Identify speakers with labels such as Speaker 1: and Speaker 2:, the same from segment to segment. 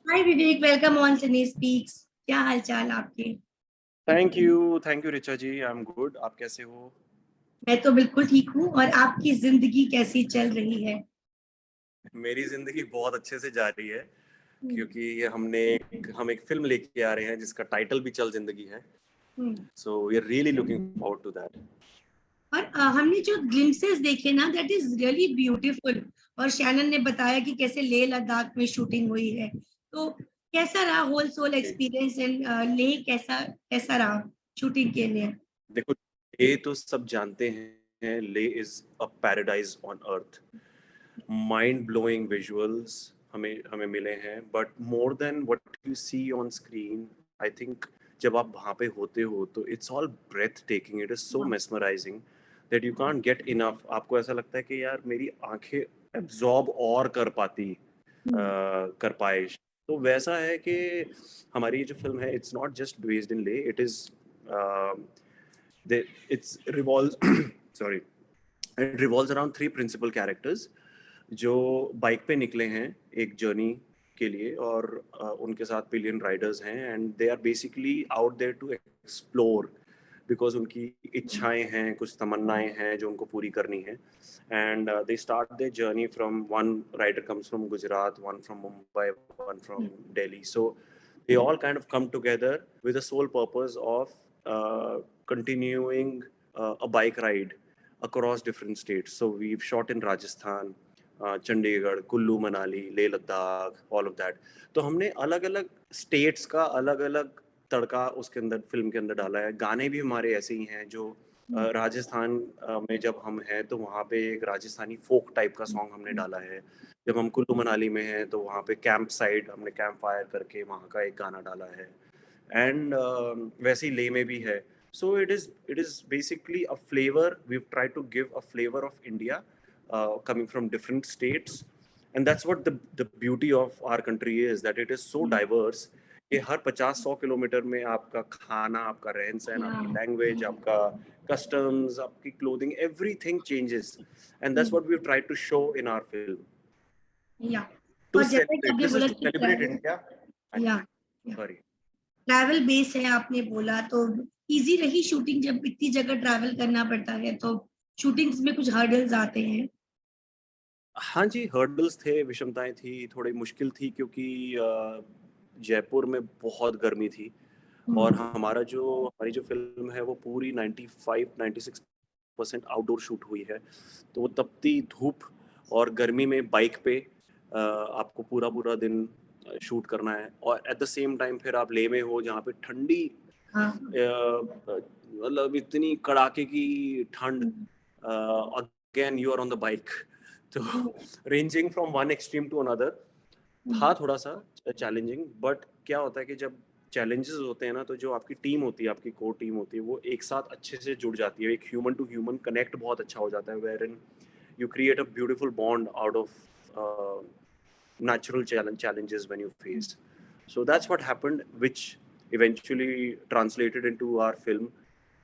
Speaker 1: Hi Vivek, welcome on cine speaks. क्या हाल चाल आपके?
Speaker 2: Thank you Richa ji. I am good. आप कैसे हो?
Speaker 1: मैं तो बिल्कुल ठीक हूँ। और आपकी जिंदगी कैसी चल रही है?
Speaker 2: मेरी जिंदगी बहुत अच्छे से जा रही है
Speaker 1: हम्म,
Speaker 2: क्योंकि हम एक फिल्म लेके आ रहे हैं जिसका टाइटल भी चल जिंदगी है।
Speaker 1: Hmm.
Speaker 2: So we are really looking forward to that.
Speaker 1: और हमने जो ग्लिम्सेस देखे ना, दैट इज रियली ब्यूटीफुल। और शैनन ने बताया कि कैसे लेह लद्दाख में शूटिंग हुई है। तो कैसा रहा whole soul experience in Leh? कैसा कैसा रहा शूटिंग के लिए?
Speaker 2: देखो, ले तो सब जानते हैं, Leh is a paradise on earth. Mind blowing visuals हमें हमें मिले हैं, but more than what you see on screen, I think जब आप वहाँ पे होते हो तो it's all breathtaking. It is so mesmerising that you can't get enough. आपको ऐसा लगता है कि यार मेरी आंखें एब्जॉर्ब और कर पाए। तो वैसा है कि हमारी जो फिल्म है, it's not just based in Leh, it is it's revolve sorry it revolves around three principal characters जो बाइक पे निकले हैं एक जर्नी के लिए, और उनके साथ पिलियन राइडर्स हैं, and they are basically out there to explore because उनकी इच्छाएं हैं, कुछ तमन्नाएं हैं जो उनको पूरी करनी है। And they start their journey from one rider comes from Gujarat, one from Mumbai, one from Delhi. So they all kind of come together with the sole purpose of continuing a bike ride across different states. So we've shot in Rajasthan, Chandigarh, Kullu Manali, Leh Ladakh, all of that. तो हमने अलग अलग states का अलग अलग तड़का उसके अंदर, film के अंदर डाला है। गाने भी हमारे ऐसे ही हैं जो राजस्थान में जब हम हैं तो वहाँ पे एक राजस्थानी फोक टाइप का सॉन्ग हमने डाला है। जब हम कुल्लू मनाली में हैं तो वहाँ पे कैंप साइड हमने कैंप फायर करके वहाँ का एक गाना डाला है। एंड वैसे ही ले में भी है। So it is basically a flavour, we try to give a flavour of India coming from different states, and that's what the beauty of our country is, that it is so diverse कि हर 50-100 kilometre में आपका खाना, आपका रहन सहन, आपकी language, आपका customs, आपकी clothing, everything changes, and that's what we try to show in our film
Speaker 1: या
Speaker 2: to
Speaker 1: और जैसे कि
Speaker 2: celebrate,
Speaker 1: आपने
Speaker 2: this is
Speaker 1: बोला
Speaker 2: to
Speaker 1: कि
Speaker 2: celebrate India.
Speaker 1: या
Speaker 2: Sorry.
Speaker 1: ट्रैवल बेस है, आपने बोला तो इजी रही शूटिंग? जब इतनी जगह ट्रैवल करना पड़ता है तो शूटिंग्स में कुछ हर्डल्स आते हैं?
Speaker 2: हाँ जी, हर्डल्स थे, विषमताएं थी, थोड़ी मुश्किल थी क्योंकि जयपुर में बहुत गर्मी थी, और हमारी जो फिल्म है वो पूरी 95-96% आउटडोर शूट हुई है। तो वो तपती धूप और गर्मी में बाइक पे आपको पूरा पूरा दिन शूट करना है, और एट द सेम टाइम फिर आप ले में हो जहाँ पे ठंडी,
Speaker 1: हाँ।
Speaker 2: मतलब इतनी कड़ाके की ठंड, again you are on the bike. तो ranging from one extreme to another था थोड़ा सा चैलेंजिंग। बट क्या होता है कि जब चैलेंजेस होते हैं ना, तो जो आपकी टीम होती है, आपकी कोर टीम होती है, वो एक साथ अच्छे से जुड़ जाती है, एक ह्यूमन टू ह्यूमन कनेक्ट बहुत अच्छा हो जाता है, wherein you create a beautiful bond out of natural challenges when you face. So that's what happened, which eventually translated into our film,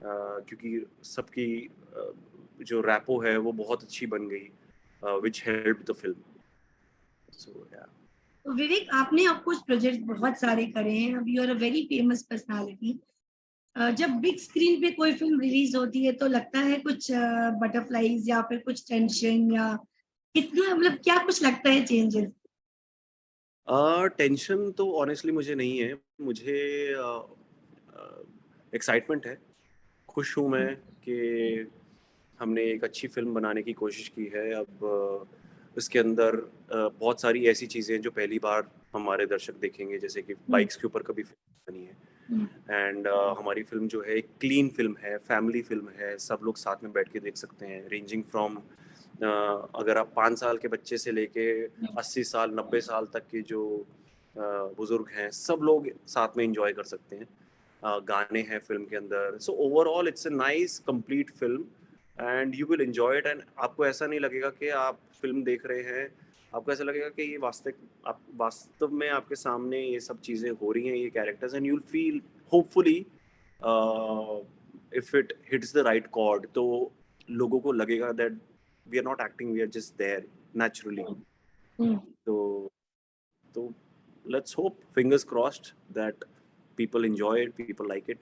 Speaker 2: क्योंकि सबकी जो रैपो है वो बहुत अच्छी बन गई, which helped the film. So yeah.
Speaker 1: तो विवेक, आपने अब कुछ प्रोजेक्ट बहुत सारे करे हैं, अब you are a very famous personality. जब बिग स्क्रीन पे कोई फिल्म रिलीज होती है तो लगता है कुछ बटरफ्लाईज या फिर कुछ टेंशन, या कितना, मतलब क्या कुछ लगता है चेंजेस?
Speaker 2: टेंशन तो ऑनेस्टली मुझे नहीं है, मुझे एक्साइटमेंट है। खुश हूँ मैं कि हमने एक अच्छी फिल्म बनाने की कोशिश की है। अब इसके अंदर बहुत सारी ऐसी चीज़ें हैं जो पहली बार हमारे दर्शक देखेंगे, जैसे कि बाइक्स के ऊपर कभी फिल्म बनी है। एंड हमारी फिल्म जो है एक क्लीन फिल्म है, फैमिली फिल्म है, सब लोग साथ में बैठ के देख सकते हैं। रेंजिंग फ्रॉम अगर आप 5 साल के बच्चे से लेके 80 साल 90 साल तक के जो बुजुर्ग हैं, सब लोग साथ में इंजॉय कर सकते हैं। गाने हैं फिल्म के अंदर। So overall it's a nice complete film, and you will enjoy it. And आपको ऐसा नहीं लगेगा कि आप फिल्म देख रहे हैं, आपको ऐसा लगेगा कि ये वास्तव में आपके सामने ये सब चीज़ें हो रही हैं, ये characters, and you will feel hopefully if it hits the right chord, तो लोगों को लगेगा that we are not acting, we are just there naturally. तो तो let's hope, fingers crossed, that people enjoy it, people like it.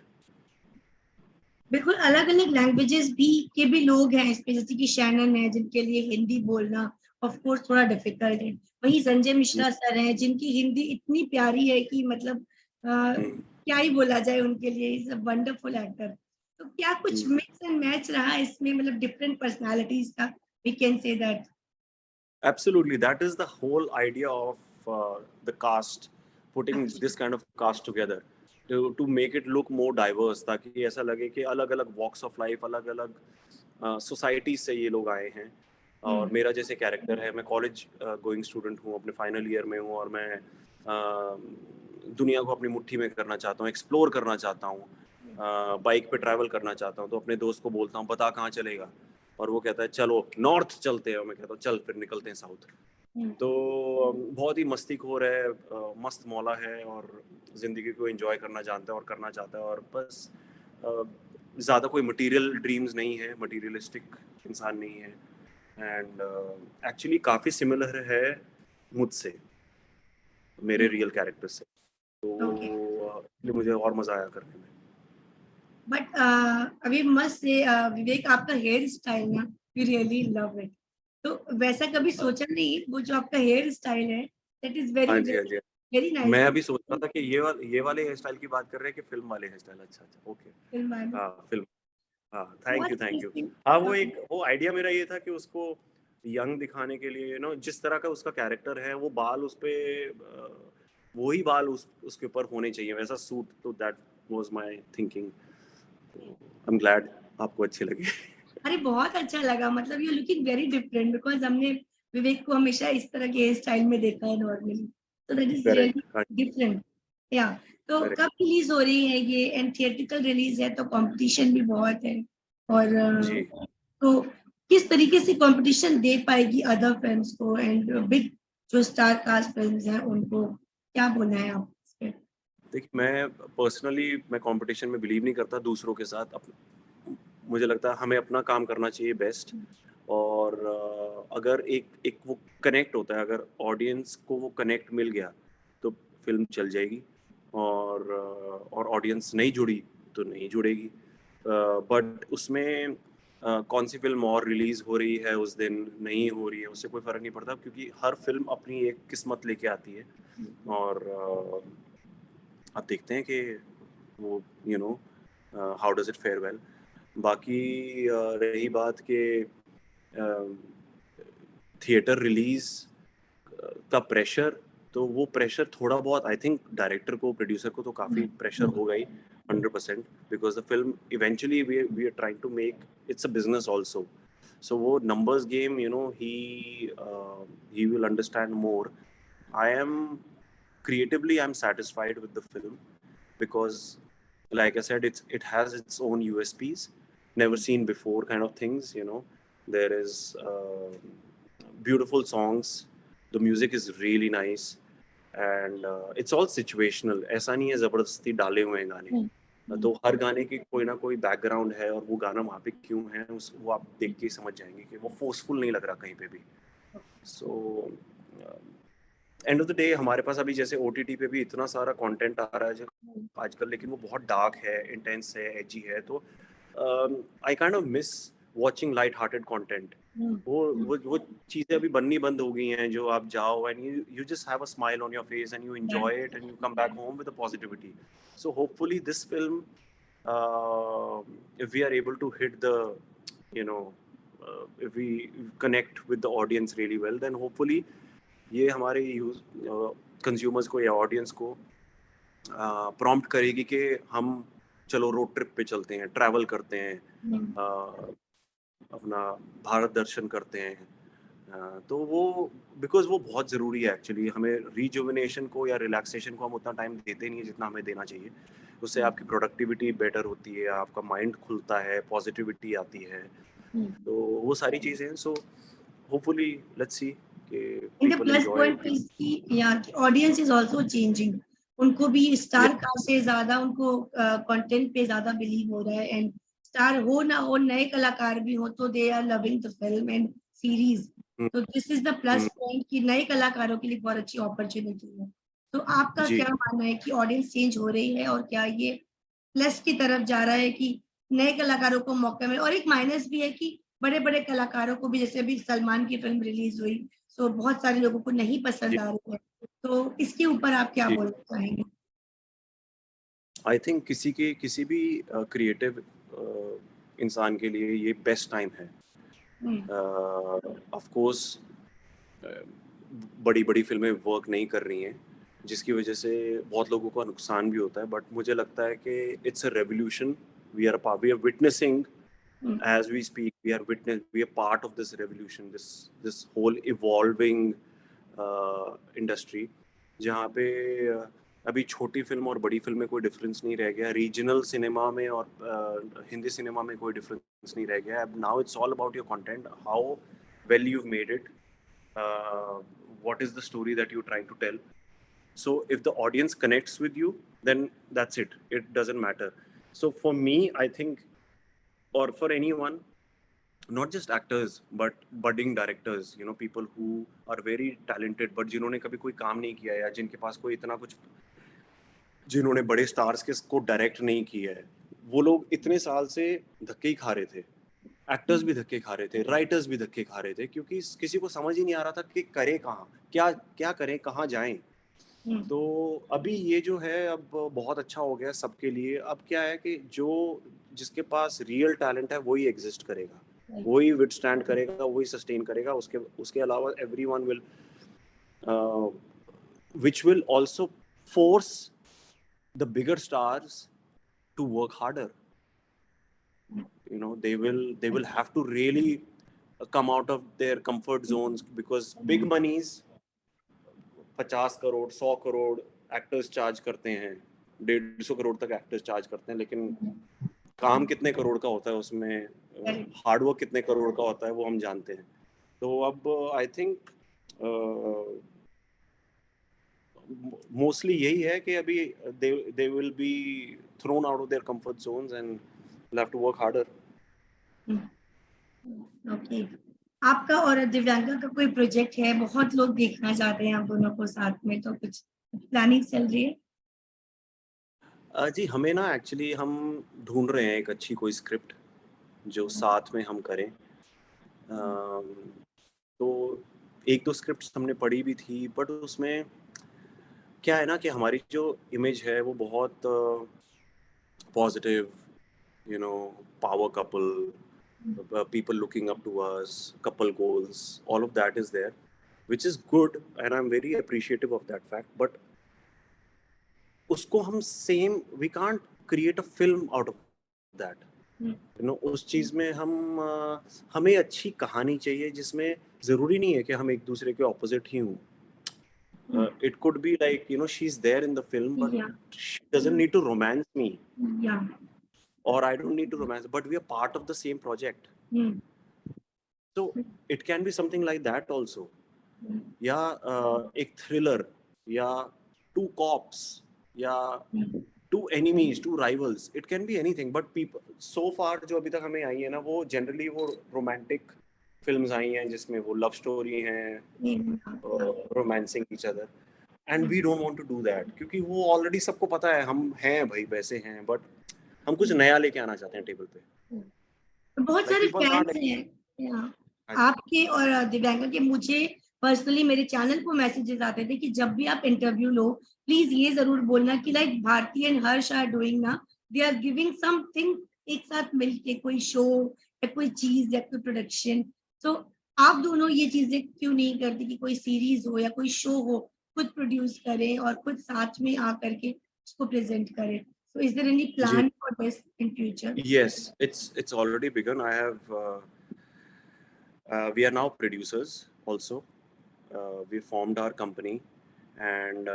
Speaker 1: बिल्कुल अलग अलग languages भी के भी लोग हैं इसमें, जैसे कि शैनन है जिनके लिए हिंदी बोलना ऑफ कोर्स थोड़ा डिफिकल्ट है, वहीं संजय मिश्रा सर हैं जिनकी हिंदी इतनी प्यारी है कि मतलब क्या ही बोला जाए उनके लिए, इज अ वंडरफुल एक्टर। तो क्या कुछ मिक्स एंड मैच रहा इसमें, मतलब डिफरेंट पर्सनालिटीज का, we can say that?
Speaker 2: Absolutely, that is the whole idea of the cast, putting this kind of cast together to make it look more diverse, ताकि ऐसा लगे कि अलग-अलग walks of life, अलग-अलग सोसाइटी से ये लोग आए हैं। और मेरा जैसे कैरेक्टर है, मैं कॉलेज गोइंग स्टूडेंट हूँ, अपने फाइनल ईयर में हूँ, और मैं दुनिया को अपनी मुट्ठी में करना चाहता हूँ, एक्सप्लोर करना चाहता हूँ, बाइक पे ट्रैवल करना चाहता हूँ। तो अपने दोस्त को बोलता हूँ बता कहाँ चलेगा, और वो कहता है चलो नॉर्थ चलते हैं, और मैं कहता हूँ चल फिर निकलते हैं साउथ। तो बहुत ही मस्तीखोर है, मस्त मौला है, और ज़िंदगी को एंजॉय करना जानता है और करना चाहता है, और बस ज़्यादा कोई मटेरियल ड्रीम्स नहीं है, मटेरियलिस्टिक इंसान नहीं है। एंड एक्चुअली काफ़ी सिमिलर है मुझसे, मेरे रियल कैरेक्टर से। तो इसलिए मुझे और मज़ा आया करने में।
Speaker 1: बट अभी मस्त से विवेक आपका हेयर स्टाइल ना, वी रियली लव इट। तो वैसा कभी सोचा नहीं, वो जो आपका हेयर स्टाइल है दैट इज वेरी
Speaker 2: हाँ जी, हाँ जी।
Speaker 1: Very nice.
Speaker 2: मैं अभी सोच रहा था कि ये वाले हेयर स्टाइल की बात कर रहे हैं कि फिल्म वाले हेयर स्टाइल। अच्छा अच्छा, ओके।
Speaker 1: फिल्म में
Speaker 2: हाँ फिल्म। हाँ, थैंक
Speaker 1: बहुत
Speaker 2: यू थैंक यू।
Speaker 1: interesting।
Speaker 2: हाँ, वो आइडिया मेरा ये था कि उसको यंग दिखाने के लिए, जिस तरह का उसका कैरेक्टर है, वो बाल उस पे वही बाल उसके ऊपर होने चाहिए, वैसा सूट। तो that was my thinking. I am glad आपको अच्छे लगे।
Speaker 1: अरे बहुत अच्छा लगा, मतलब you looking very different, because हमने विवेक को हमेशा इस तरह के हेयर स्टाइल में देखा है नॉर्मली, तो that is really
Speaker 2: correct.
Speaker 1: Different. या तो
Speaker 2: करेक्ट
Speaker 1: कब रिलीज हो रही है ये, एंड थिएट्रिकल रिलीज है तो कंपटीशन भी बहुत है, और
Speaker 2: जी।
Speaker 1: तो किस तरीके से कंपटीशन दे पाएगी अदर फिल्म्स को, एंड बिग जो स्टार कास्ट फिल्म्स हैं उनको, क्या बोलना है आप इस पे?
Speaker 2: देखिए, मैं पर्सनली कंपटीशन में बिलीव नहीं करता दूसरों के साथ। मुझे लगता है हमें अपना काम करना चाहिए बेस्ट। और अगर एक एक वो कनेक्ट होता है, अगर ऑडियंस को वो कनेक्ट मिल गया तो फिल्म चल जाएगी, और ऑडियंस नहीं जुड़ी तो नहीं जुड़ेगी। बट उसमें कौन सी फिल्म और रिलीज हो रही है उस दिन, नहीं हो रही है, उससे कोई फर्क नहीं पड़ता, क्योंकि हर फिल्म अपनी एक किस्मत लेके आती है। और अब देखते हैं कि वो how does it fair well. बाकी रही बात के थिएटर रिलीज का प्रेशर, तो वो प्रेशर थोड़ा बहुत आई थिंक डायरेक्टर को, प्रोड्यूसर को तो काफ़ी प्रेशर होगा ही 100%, because the film eventually we are trying to make it's a business also. So वो numbers game, he will understand more. I am creatively I'm satisfied with the film, because like I said, it has its own USPs, never seen before kind of things. There is beautiful songs, the music is really nice, and it's all situational. ऐसा नहीं है जबरदस्ती डाले हुए हैं गाने। तो हर गाने की कोई ना कोई बैकग्राउंड है, और वो गाना वहाँ पे क्यों है वो आप देख के समझ जाएंगे कि वो फोर्सफुल नहीं लग रहा कहीं पे भी। So end of the day हमारे पास अभी जैसे OTT पे भी इतना सारा कंटेंट आ रहा है जो आजकल, लेकिन वो बहुत डार्क है, इंटेंस है, एजी है। तो I kind of miss watching light hearted content. वो चीजें अभी बननी बंद हो गई हैं, जो आप जाओ and you just have a smile on your face and you enjoy it and you come back home with a positivity. So hopefully this film, if we are able to hit the, if we connect with the audience really well, then hopefully ये हमारे consumers को या audience को prompt करेगी कि हम चलो road trip पे चलते हैं, ट्रैवल करते हैं, अपना भारत दर्शन करते हैं। तो वो बिकॉज वो बहुत ज़रूरी है एक्चुअली। हमें रिजुविनेशन को या रिलैक्सेशन को हम उतना टाइम देते नहीं है जितना हमें देना चाहिए। उससे आपकी प्रोडक्टिविटी बेटर होती है, आपका माइंड खुलता है, पॉजिटिविटी आती है। तो वो सारी चीज़ें हैं। सो होपफुली लेट्स सी कि
Speaker 1: And the
Speaker 2: people
Speaker 1: plus
Speaker 2: enjoy
Speaker 1: point
Speaker 2: it.
Speaker 1: is कि ऑडियंस इज ऑल्सो चेंजिंग, उनको भी स्टार कास्ट से ज्यादा उनको कंटेंट पे ज्यादा बिलीव हो रहा है, एंड स्टार हो ना हो, नए कलाकार भी हो तो they are loving the film and series. तो this is the plus point कि नए कलाकारों के लिए बहुत अच्छी अपॉर्चुनिटी है। तो आपका
Speaker 2: जी
Speaker 1: क्या मानना है कि ऑडियंस चेंज हो रही है और क्या ये प्लस की तरफ जा रहा है कि नए कलाकारों को मौका मिले, और एक माइनस भी है कि बड़े बड़े कलाकारों को भी, जैसे अभी सलमान की फिल्म रिलीज हुई तो बहुत सारे लोगों को नहीं
Speaker 2: जी
Speaker 1: पसंद आ रही है, तो इसके ऊपर आप क्या
Speaker 2: जी
Speaker 1: बोलना चाहेंगे?
Speaker 2: आई थिंक किसी भी क्रिएटिव इंसान के लिए ये बेस्ट टाइम है.
Speaker 1: हम्म,
Speaker 2: ऑफ कोर्स बड़ी बड़ी फिल्में वर्क नहीं कर रही हैं, जिसकी वजह से बहुत लोगों का नुकसान भी होता है, बट मुझे लगता है कि it's a revolution. We are witnessing
Speaker 1: hmm,
Speaker 2: as we speak. We are part of this revolution, this whole evolving industry, जहाँ पे अभी छोटी फिल्म और बड़ी फिल्म में कोई डिफरेंस नहीं रह गया, रीजनल सिनेमा में और हिंदी सिनेमा में कोई डिफरेंस नहीं रह गया. अब now it's all about your content, how well you've made it, what is the story that you're trying to tell. So if the audience connects with you, then that's it. It doesn't matter. So for me, I think, or for anyone, not just actors but budding directors, people who are very talented but जिन्होंने कभी कोई काम नहीं किया या जिनके पास कोई इतना कुछ, जिन्होंने बड़े स्टार्स के को डायरेक्ट नहीं किया है, वो लोग इतने साल से धक्के ही खा रहे थे. एक्टर्स भी धक्के खा रहे थे, राइटर्स भी धक्के खा रहे थे, क्योंकि किसी को समझ ही नहीं आ रहा था कि करें कहाँ, क्या क्या करें, कहाँ जाएं.
Speaker 1: हम्म,
Speaker 2: तो अभी ये जो है अब बहुत अच्छा हो गया सबके लिए. अब क्या है कि जो जिसके पास रियल टैलेंट है वही एग्जिस्ट करेगा, वही विथस्टैंड करेगा, वही सस्टेन करेगा. उसके उसके अलावा everyone will, which will also force the bigger stars to work harder. They will have to really come out of their comfort zones, because big monies, 50 crore 100 crore actors charge करते हैं, 150 करोड़ तक एक्टर्स चार्ज करते हैं, लेकिन काम कितने करोड़ का होता है उसमें, हार्डवर्क कितने करोड़ का होता है वो हम जानते हैं. तो अब आई थिंक मोस्टली यही है कि अभी they will be thrown out of their comfort zones and will have to work harder.
Speaker 1: Okay, आपका और दिव्यांका का कोई प्रोजेक्ट है? बहुत लोग देखना चाहते हैं आप दोनों को साथ में, तो कुछ प्लानिंग चल रही है?
Speaker 2: जी हमें ना एक्चुअली हम ढूंढ रहे हैं एक अच्छी कोई स्क्रिप्ट जो साथ में हम करें. तो एक दो स्क्रिप्ट्स हमने पढ़ी भी थी, बट उसमें क्या है ना कि हमारी जो इमेज है वो बहुत positive, power couple, people looking up to us, couple goals, all of that is there, which is good, and I'm very appreciative of that fact. But उसको हम same, we can't create a film out of that. उस चीज में हमें अच्छी कहानी चाहिए, जिसमें जरूरी नहीं है कि हम एक दूसरे के ऑपोजिट ही हों. It could be like, she's there in the film, but
Speaker 1: या
Speaker 2: she doesn't need to romance me,
Speaker 1: या
Speaker 2: or I don't need to romance, but we are part of the same project. So it can be something like that also. या एक thriller, या two cops, या two enemies, two rivals, it can be anything. But people so far जो अभी तक हमें आई है ना, वो जनरली वो रोमांटिक फिल्म्स आई हैं जिसमें वो लव स्टोरी हैं, romancing each other, and we don't want to do that, क्योंकि वो ऑलरेडी सबको पता है हम हैं भाई, वैसे हैं. बट हम कुछ नया लेके आना चाहते हैं टेबल पे.
Speaker 1: बहुत
Speaker 2: लाइक
Speaker 1: सारे
Speaker 2: पीपल
Speaker 1: फैंस
Speaker 2: कांट.
Speaker 1: हैं आपके और दिव्यांका के. मुझे पर्सनली मेरे चैनल को मैसेजेस आते थे कि जब भी आप इंटरव्यू लो, प्लीज ये जरूर बोलना कि like Bharti and Harsh are doing ना, दे आर गिविंग समथिंग एक साथ मिलके, कोई शो या कोई चीज या कोई प्रोडक्शन. तो आप दोनों ये चीजें क्यों नहीं करती कि कोई सीरीज हो या कोई शो हो, खुद प्रोड्यूस करें और खुद साथ में आ करके उसको प्रेजेंट करें? So is there any
Speaker 2: ji,
Speaker 1: plan for this in future?
Speaker 2: yes, it's already begun. I have we are now producers also. We formed our company, and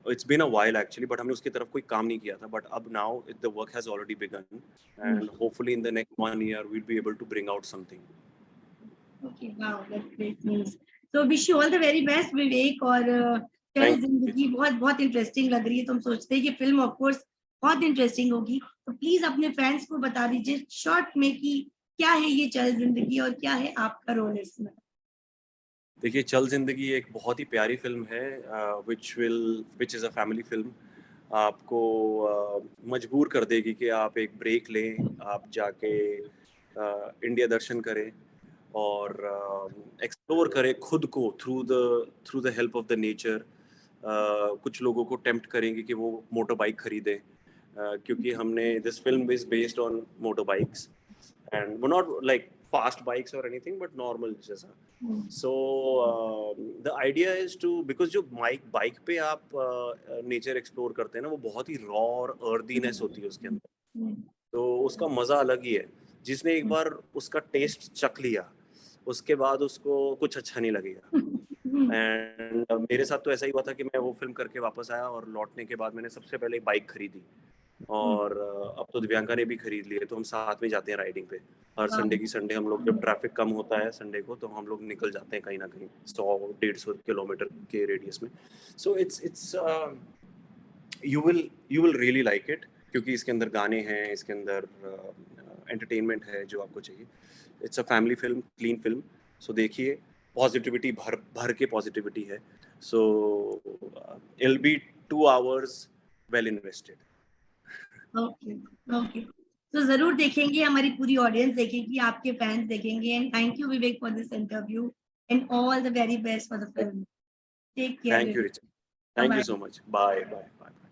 Speaker 2: it's been a while actually, but हमने उसकी तरफ कोई काम नहीं किया था. But अब now the work has already begun, and hopefully in the next 1 year we'll be able to bring out something.
Speaker 1: Okay, wow, that's great news. So wish you all the very best, विवेक. और चल
Speaker 2: Thank you.
Speaker 1: जिंदगी बहुत बहुत interesting लग रही है. तो हम सोचते हैं कि फिल्म ऑफ कोर्स बहुत इंटरेस्टिंग होगी. तो प्लीज अपने फैंस को बता दीजिए शॉर्ट में कि क्या है ये चल जिंदगी और क्या है आपका रोल इसमें.
Speaker 2: देखिए, चल ज़िंदगी एक बहुत ही प्यारी फ़िल्म है, which is a family film. आपको मजबूर कर देगी कि आप एक ब्रेक लें, आप जाके इंडिया दर्शन करें और एक्सप्लोर करें खुद को through the help of the nature. कुछ लोगों को टेम्प्ट करेंगे कि वो मोटर बाइक खरीदें, क्योंकि हमने this film is based on motor bikes and वो नॉट लाइक फास्ट बाइक्स और एनीथिंग बट नॉर्मल जैसा।
Speaker 1: Hmm,
Speaker 2: so the idea is to because जो बाइक पे आप नेचर एक्सप्लोर करते हैं ना, वो बहुत ही रॉ और अर्दीनेस होती है उसके अंदर,
Speaker 1: हम्म,
Speaker 2: तो उसका मज़ा अलग ही है। जिसने एक बार उसका टेस्ट चख लिया, उसके बाद उसको कुछ अच्छा नहीं लगेगा।
Speaker 1: हम्म,
Speaker 2: एंड मेरे साथ तो ऐसा ही हुआ था कि मैं वो फिल्म करके वापस आया और लौटने के बाद मैंने सबसे पहले एक बाइक खरीदी और अब तो दिव्यांका ने भी खरीद ली है, तो हम साथ में जाते हैं राइडिंग पे। हर संडे की संडे हम लोग, जब ट्रैफिक कम होता है संडे को, तो हम लोग निकल जाते हैं कहीं ना कहीं 100-150 किलोमीटर के रेडियस में। So it's you will really like it, क्योंकि इसके अंदर गाने हैं, इसके अंदर एंटरटेनमेंट है जो आपको चाहिए। It's a family film, clean film. So देखिए, पॉजिटिविटी भर भर के पॉजिटिविटी है। So it be 2 hours well invested.
Speaker 1: Okay, okay. तो जरूर देखेंगे, हमारी पूरी ऑडियंस देखेगी, आपके फैंस देखेंगे। And thank you Vivek for this interview and all the very best for the film. Take
Speaker 2: thank you
Speaker 1: care.
Speaker 2: Richa,
Speaker 1: bye
Speaker 2: thank you
Speaker 1: bye.
Speaker 2: So much, bye bye bye.